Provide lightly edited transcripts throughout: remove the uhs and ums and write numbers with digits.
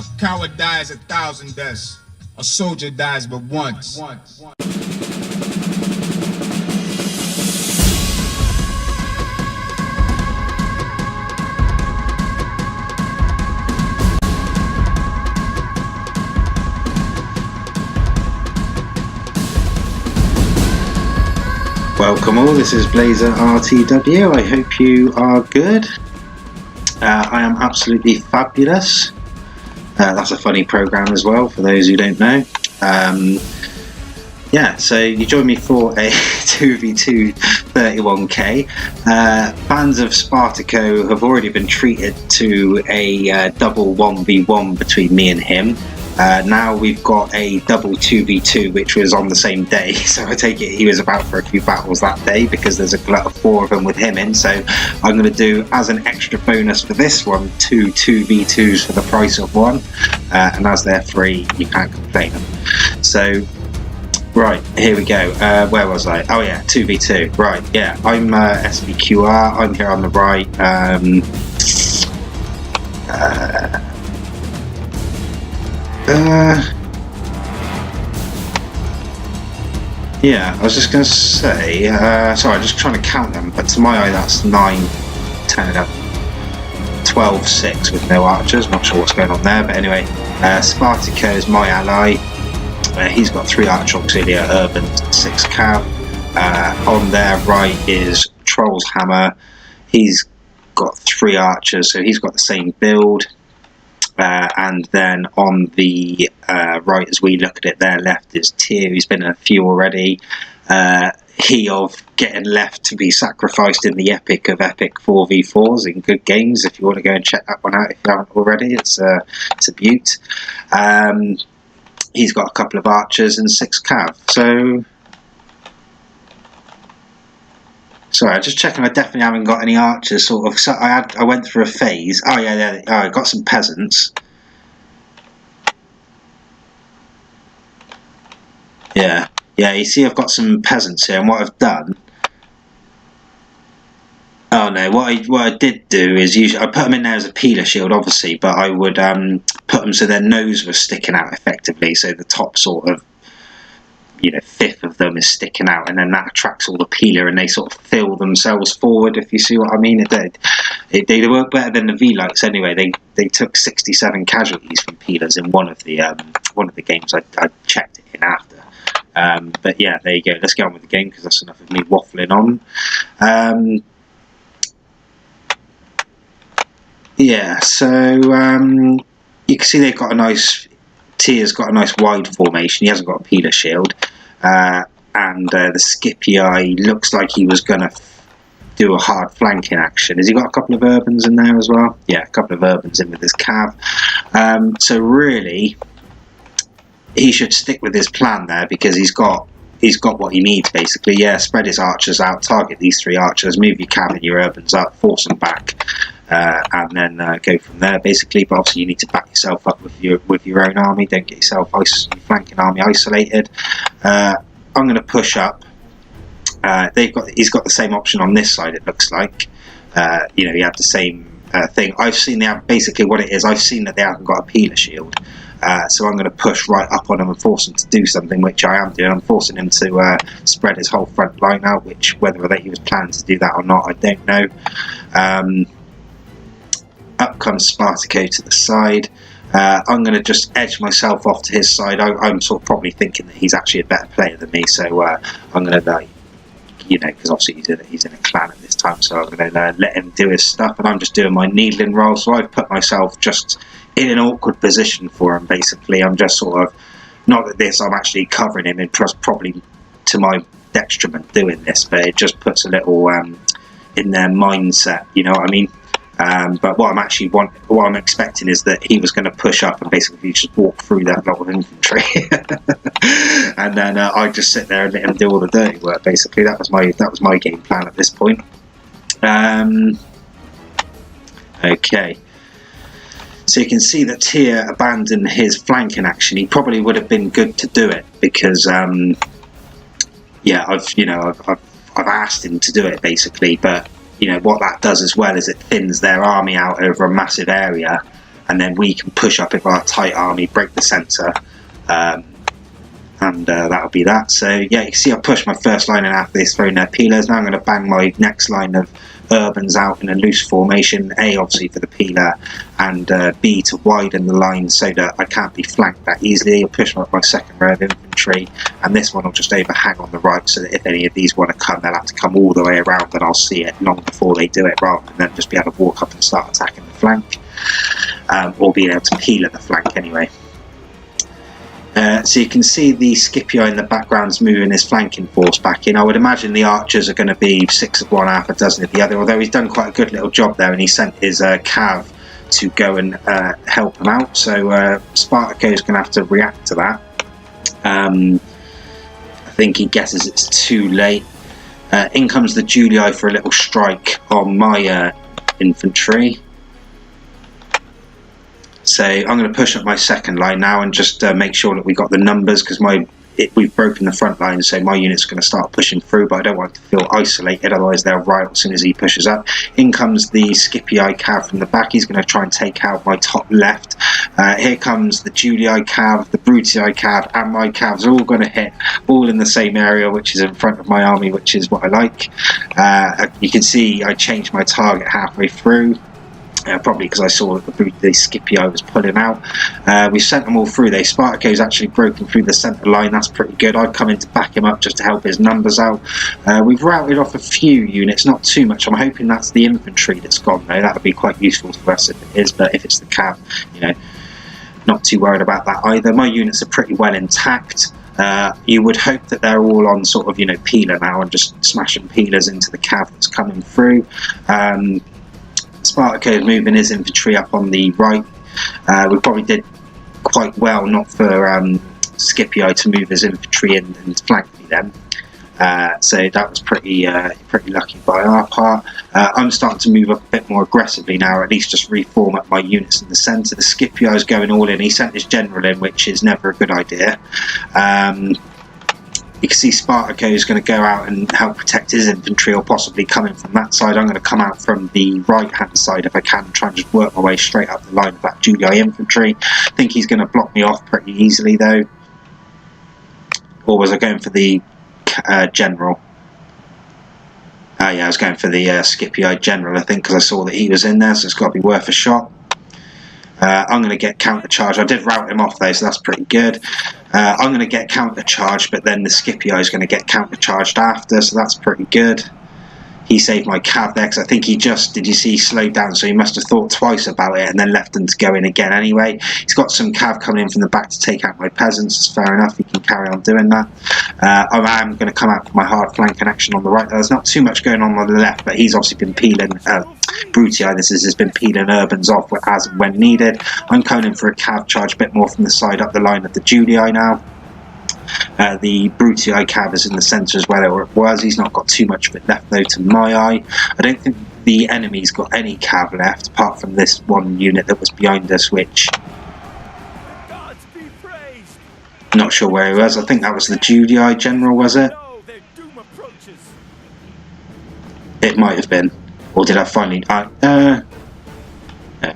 A coward dies 1,000 deaths. A soldier dies but once. Welcome all, this is Blaezer RTW. I hope you are good. I am absolutely fabulous. That's a funny program as well, for those who don't know. Yeah, so you join me for a 2v2 31k. Fans of Spartaco have already been treated to a double 1v1 between me and him. Now we've got a double 2v2, which was on the same day, so I take it he was about for a few battles that day, because there's a glut of 4 of them with him in. So I'm going to do, as an extra bonus for this one, 2 2v2s for the price of 1, and as they're free, you can't complain them. So right, here we go. Where was I? Oh yeah, 2v2. Right, yeah, I'm SBQR, I'm here on the right. Yeah, I was just going to say, sorry, I'm just trying to count them, but to my eye that's 9, 10, 11, 12, 6 with no archers. Not sure what's going on there, but anyway, Spartaco is my ally. He's got 3 archer auxilia, urban, 6 cav. On their right is Troll's Hammer. He's got 3 archers, so he's got the same build. And then on the right, as we look at it, there left is Tyr, who's been in a few already. He of getting left to be sacrificed in the epic of epic 4v4s in good games. If you want to go and check that one out if you haven't already, it's a beaut. He's got a couple of archers and 6 cav. So sorry, I'm just checking. I definitely haven't got any archers. Sort of. So I went through a phase. Oh yeah, I got some peasants. Yeah. You see, I've got some peasants here, and what I've done. Oh no, what I did do is usually I put them in there as a peeler shield, obviously, but I would put them so their nose was sticking out effectively, so the top sort of, fifth of them is sticking out, and then that attracts all the peeler, and they sort of fill themselves forward, if you see what I mean. They work better than the V-lights anyway. They took 67 casualties from peelers in one of the games I checked it in after. But yeah, there you go. Let's get on with the game, because that's enough of me waffling on. Yeah, so you can see they've got a nice. Tyr's got a nice wide formation. He hasn't got a peeler shield, and the Scipii looks like he was going to do a hard flanking action. Has he got a couple of urbans in there as well? Yeah, a couple of urbans in with his cav. So really, he should stick with his plan there, because he's got what he needs basically. Yeah, spread his archers out, target these 3 archers, move your cav and your urbans up, force them back. And then go from there basically. But obviously you need to back yourself up with your own army. Don't get yourself your flanking army isolated. I'm going to push up. He's got the same option on this side. It looks like he had the same thing. I've seen basically what it is. I've seen that they haven't got a peeler shield. So I'm going to push right up on him and force him to do something, which I am doing. I'm forcing him to spread his whole front line out, which whether he was planning to do that or not, I don't know. Up comes Spartaco to the side. I'm going to just edge myself off to his side. I'm sort of probably thinking that he's actually a better player than me, so I'm going to, because obviously he's in a clan at this time, so I'm going to let him do his stuff, and I'm just doing my needling roll. So I've put myself just in an awkward position for him, basically. I'm just sort of, not that I'm actually covering him, and probably to my detriment doing this, but it just puts a little in their mindset, you know what I mean? But what I'm expecting is that he was going to push up and basically just walk through that lot of infantry, and then I just sit there and let him do all the dirty work. Basically, that was my game plan at this point. Okay, so you can see that Tyr abandoned his flanking action. He probably would have been good to do it, because I've asked him to do it basically, but what that does as well is it thins their army out over a massive area, and then we can push up with our tight army, break the centre, and that'll be that. So yeah, you can see I pushed my first line in after this, throwing their peelers. Now I'm going to bang my next line of urbans out in a loose formation, A obviously for the peeler, and B to widen the line so that I can't be flanked that easily. I'll push my second row of infantry, and this one will just overhang on the right, so that if any of these want to come, they'll have to come all the way around, and I'll see it long before they do it, rather than then just be able to walk up and start attacking the flank, or being able to peel at the flank anyway. So you can see the Scipio in the background's moving his flanking force back in. I would imagine the archers are going to be 6 of one, half a dozen of the other, although he's done quite a good little job there, and he sent his cav to go and help him out. So Spartaco is going to have to react to that. I think he guesses it's too late. In comes the Julii for a little strike on my infantry. So I'm going to push up my second line now and just make sure that we got the numbers, because we've broken the front line, so my unit's going to start pushing through, but I don't want it to feel isolated, otherwise they'll riot as soon as he pushes up. In comes the Scipii cav from the back. He's going to try and take out my top left. Here comes the Julii cav, the Brutii cav, and my cavs are all going to hit all in the same area, which is in front of my army, which is what I like. You can see I changed my target halfway through. Probably because I saw that the Scipio was pulling out. We sent them all through. Spartaco's actually broken through the centre line. That's pretty good. I've come in to back him up just to help his numbers out. We've routed off a few units, not too much. I'm hoping that's the infantry that's gone though. That would be quite useful for us if it is, but if it's the cav, not too worried about that either. My units are pretty well intact. You would hope that they're all on sort of peeler now and just smashing peelers into the cav that's coming through. Spartaco is moving his infantry up on the right. We probably did quite well not for Scipio to move his infantry in and flank me then. So that was pretty lucky by our part. I'm starting to move up a bit more aggressively now, or at least just reform up my units in the centre. The Scipio is going all in. He sent his general in, which is never a good idea. You can see Spartaco is going to go out and help protect his infantry, or possibly coming from that side. I'm going to come out from the right-hand side if I can, and try and just work my way straight up the line of that Julii infantry. I think he's going to block me off pretty easily, though. Or was I going for the general? Yeah, I was going for the Scipio general, I think, because I saw that he was in there, so it's got to be worth a shot. I'm going to get counter-charged. I did rout him off though, so that's pretty good. I'm going to get counter-charged, but then the Scipio is going to get counter-charged after, so that's pretty good. He saved my cav there, because I think he just, did you see, slowed down, so he must have thought twice about it and then left them to go in again anyway. He's got some cav coming in from the back to take out my peasants. It's fair enough, he can carry on doing that. I am going to come out with my hard flank action on the right. There's not too much going on the left, but he's obviously been peeling Brutii, has been peeling urbans off as and when needed. I'm coming in for a cav charge a bit more from the side up the line of the Julii now. The Brutii cav is in the centre as well, or it was. He's not got too much of it left though to my eye. I don't think the enemy's got any cav left apart from this one unit that was behind us, which not sure where he was. I think that was the Julii general, was it? It might have been. Or did I finally... it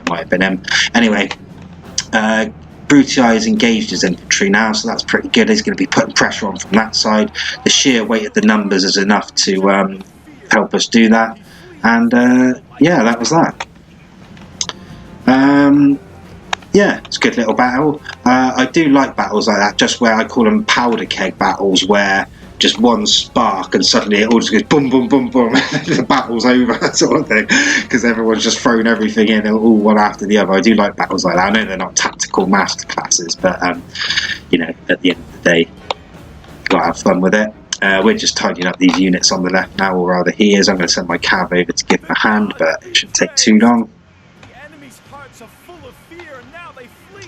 might have been him. Anyway, Brutii has engaged his infantry now, so that's pretty good. He's going to be putting pressure on from that side. The sheer weight of the numbers is enough to help us do that. And yeah, that was that. Yeah, it's a good little battle. I do like battles like that, just where I call them powder keg battles, where just one spark and suddenly it all just goes boom, boom, boom, boom, the battle's over, sort of thing, because everyone's just thrown everything in, all one after the other. I do like battles like that. I know they're not tactical masterclasses, but at the end of the day, you've got to have fun with it. We're just tidying up these units on the left now, or rather he is. I'm going to send my cav over to give him a hand, but it shouldn't take too long. The enemy's hearts are full of fear, and now they flee.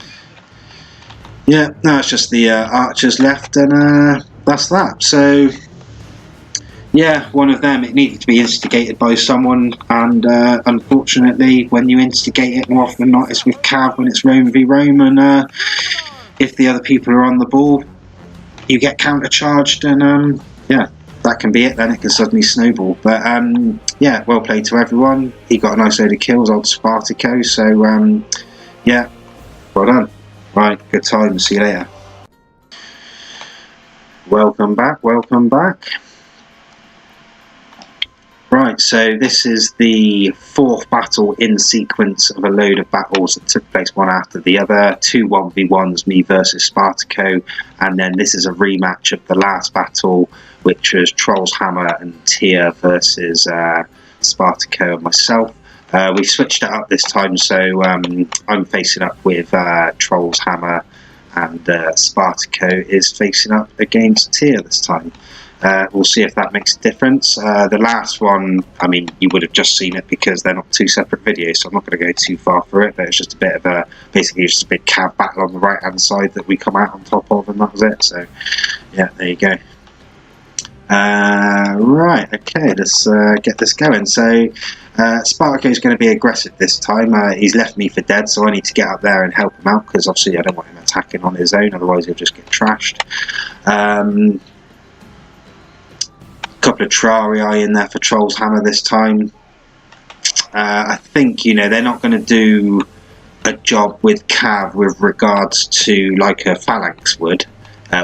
Yeah, now it's just the archers left, and that's that. So yeah, one of them, it needed to be instigated by someone, and unfortunately when you instigate it, more often than not it's with cav when it's Rome v Rome, and if the other people are on the ball you get counter-charged, and yeah, that can be it then. It can suddenly snowball. But yeah, well played to everyone. He got a nice load of kills, old Spartaco, so Yeah, well done. Right, good time. See you later. Welcome back, welcome back. Right, so this is the fourth battle in sequence of a load of battles that took place one after the other. 2 1v1s, me versus Spartaco, and then this is a rematch of the last battle, which was Troll's Hammer and Tia versus Spartaco and myself. We switched it up this time, so I'm facing up with Troll's Hammer, and Spartaco is facing up against Tia this time. We'll see if that makes a difference. The last one, I mean, you would have just seen it because they're not 2 separate videos, so I'm not going to go too far through it, but it's just a bit of a, basically just a big cav battle on the right hand side that we come out on top of, and that was it. So yeah, there you go. Right, okay, let's get this going. So Spartaco is going to be aggressive this time. He's left me for dead, so I need to get up there and help him out, because obviously I don't want him attacking on his own, otherwise he'll just get trashed. Couple of Terrarii in there for Troll's Hammer this time. I think, you know, they're not going to do a job with Cav with regards to like a Phalanx would,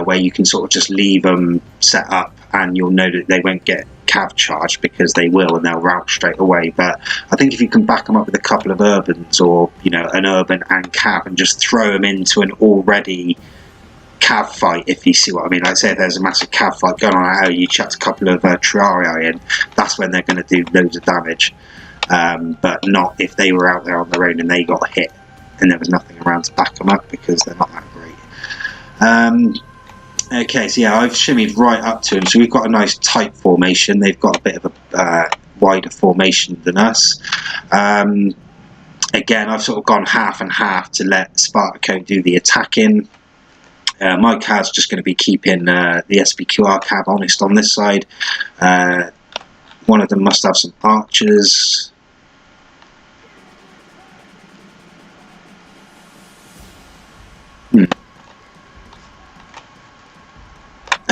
where you can sort of just leave them set up and you'll know that they won't get Cav charged, because they will and they'll rout straight away. But I think if you can back them up with a couple of urbans, or, you know, an urban and Cav, and just throw them into an already Cav fight, if you see what I mean. Like, say if there's a massive Cav fight going on, how you chucked a couple of Terrarii in, that's when they're going to do loads of damage. But not if they were out there on their own and they got hit and there was nothing around to back them up, because they're not that great. Okay, so yeah, I've shimmied right up to him, so we've got a nice tight formation. They've got a bit of a wider formation than us. Again, I've sort of gone half and half to let Spartaco do the attacking. My cav's just going to be keeping the SPQR cav honest on this side. One of them must have some archers.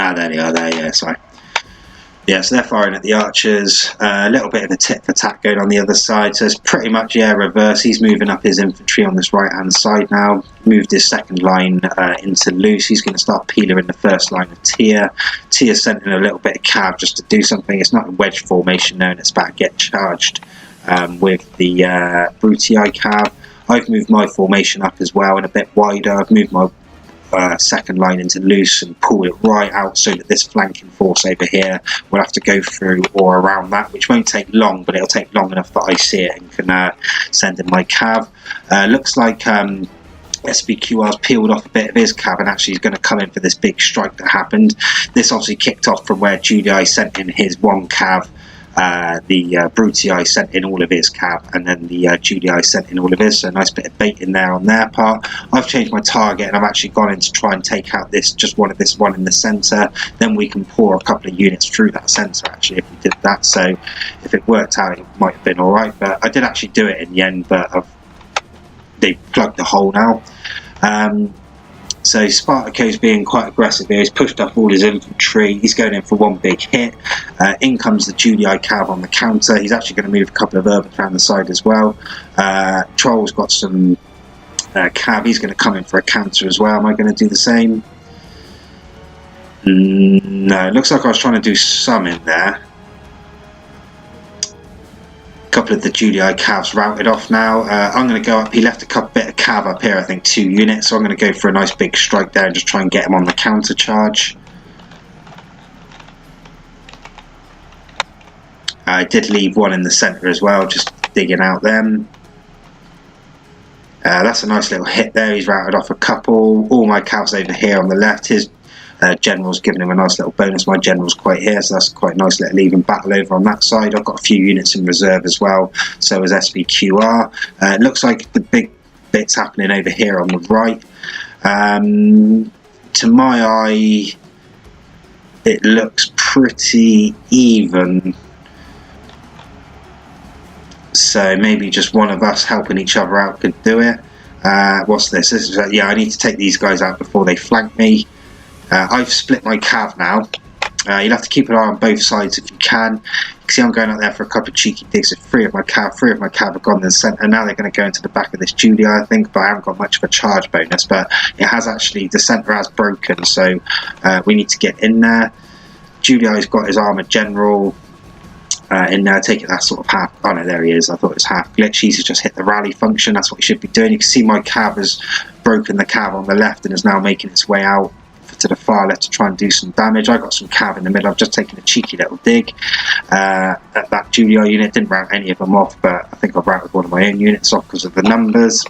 Ah, there they are, there, yeah, sorry. Yeah, so they're firing at the archers. A little bit of a tit for tat going on the other side, so it's pretty much, yeah, reverse. He's moving up his infantry on this right hand side now. Moved his second line into loose. He's going to start peeling the first line of Tia. Tia's sent in a little bit of cav just to do something. It's not a wedge formation now, and it's about to get charged with the Brutii cav. I've moved my formation up as well and a bit wider. I've moved my second line into loose and pull it right out, so that this flanking force over here will have to go through or around that, which won't take long, but it'll take long enough that I see it and can send in my cav. Looks like SPQR's peeled off a bit of his cav and actually is going to come in for this big strike that happened. This obviously kicked off from where Judii sent in his one cav. The Brutii sent in all of his cav, and then the Judii sent in all of his, so a nice bit of bait in there on their part. I've changed my target and I've actually gone in to try and take out this one in the centre. Then we can pour a couple of units through that centre, actually, if we did that. So if it worked out, it might have been alright, but I did actually do it in the end, but they plugged the hole now. So Spartaco's being quite aggressive here. He's pushed up all his infantry. He's going in for one big hit. In comes the Judii cav on the counter. He's actually going to move a couple of urbans around the side as well. Troll's got some cav. He's going to come in for a counter as well. Am I going to do the same? No, it looks like I was trying to do some in there. Couple of the Judii cavs routed off now. I'm going to go up. He left a bit of cav up here, I think 2 units, so I'm going to go for a nice big strike there and just try and get him on the counter charge. I did leave one in the centre as well, just digging out them. That's a nice little hit there. He's routed off a couple. All my cavs over here on the left. His general's giving him a nice little bonus. My general's quite here, so that's quite a nice little even battle over on that side. I've got a few units in reserve as well, so as SPQR. It looks like the big bits happening over here on the right. To my eye, it looks pretty even. So maybe just one of us helping each other out could do it. What's this? This is, yeah, I need to take these guys out before they flank me. I've split my cav now, You'll have to keep an eye on both sides if you can. You can see I'm going out there for a couple of cheeky digs. Three of my cav have gone in the centre. Now they're going to go into the back of this Julia, I think, but I haven't got much of a charge bonus. But it has actually, the centre has broken, so we need to get in there. Julia's got his armoured general in there. I take it that's sort of half. Oh no, there he is. I thought it was half glitch. He's just hit the rally function. That's what he should be doing. You can see my cav has broken the cav on the left and is now making its way out to the far left to try and do some damage. I got some cav in the middle. I've just taken a cheeky little dig at that Julia unit. Didn't rout any of them off, but I think I've routed one of my own units off because of the numbers.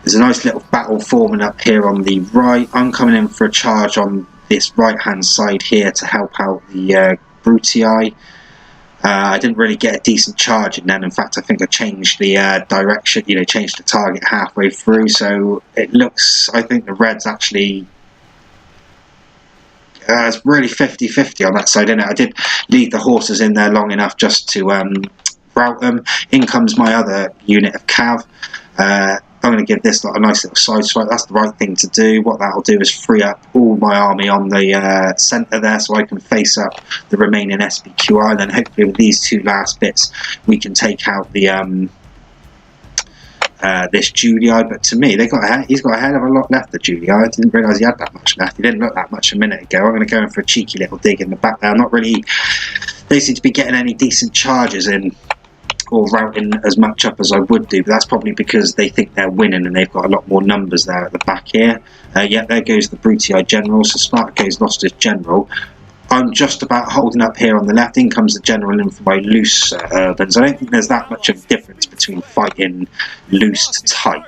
There's a nice little battle forming up here on the right. I'm coming in for a charge on this right hand side here to help out the Brutii. I didn't really get a decent charge in then. In fact, I think I changed the direction, changed the target halfway through. So it looks, I think the Reds actually, it's really 50-50 on that side, isn't it? I did leave the horses in there long enough just to rout them. In comes my other unit of cav. I'm going to give this a nice little side swipe. That's the right thing to do. What that'll do is free up all my army on the centre there, so I can face up the remaining SBQI. And then hopefully with these two last bits, we can take out the this Julia. But to me, he's got a hell of a lot left, the Julia. I didn't realise he had that much left. He didn't look that much a minute ago. I'm going to go in for a cheeky little dig in the back there. Not really. They seem to be getting any decent charges in, or routing as much up as I would do, but that's probably because they think they're winning and they've got a lot more numbers there at the back here. Yeah, there goes the Brutii general, so Spartaco's lost his general. I'm just about holding up here on the left. In comes the general in for my loose urbans. I don't think there's that much of a difference between fighting loose to tight.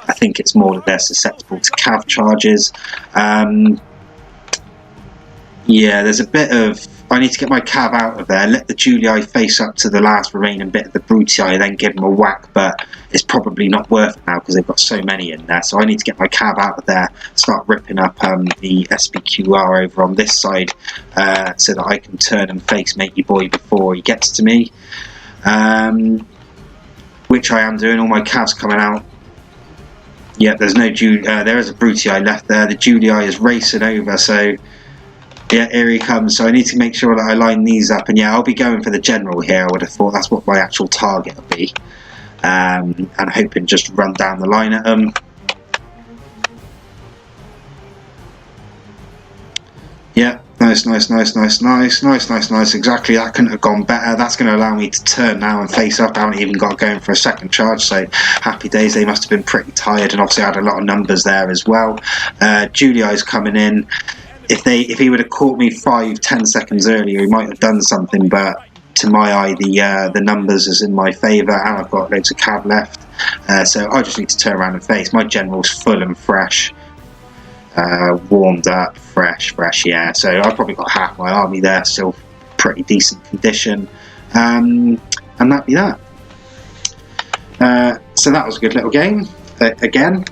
I think it's more that they're susceptible to cav charges. Yeah, there's a bit of, I need to get my cav out of there, let the Julia face up to the last remaining bit of the Brutii, then give them a whack, but it's probably not worth it now because they've got so many in there. So I need to get my cav out of there, start ripping up the SBQR over on this side so that I can turn and face Matey Boy before he gets to me. Which I am doing, all my cavs coming out. Yeah, there's no there is a Brutii left there. The Julia is racing over, so yeah, here he comes. So I need to make sure that I line these up, and yeah, I'll be going for the general here. I would have thought that's what my actual target would be, and hoping just run down the line at them. Yeah, nice. Exactly, that couldn't have gone better. That's going to allow me to turn now and face up. I haven't even got going for a second charge, so happy days. They must have been pretty tired, and obviously I had a lot of numbers there as well. Julia is coming in. If he would have caught me 5-10 seconds earlier, he might have done something, but to my eye the numbers is in my favour, and I've got loads of cav left, so I just need to turn around and face. My general's full and fresh, warmed up, fresh, yeah, so I've probably got half my army there, still pretty decent condition, and that'd be that. So that was a good little game, again.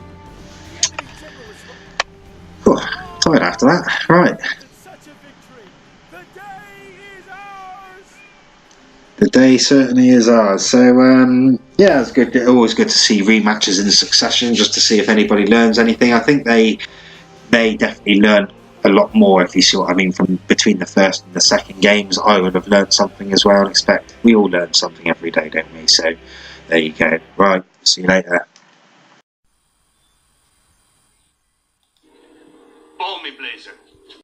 Whew. Tired after that. Right. The day certainly is ours. So yeah, it's good. Always good to see rematches in succession, just to see if anybody learns anything. I think they definitely learn a lot more, if you see what I mean, from between the first and the second games. I would have learned something as well. I expect we all learn something every day, don't we? So there you go. Right. See you later.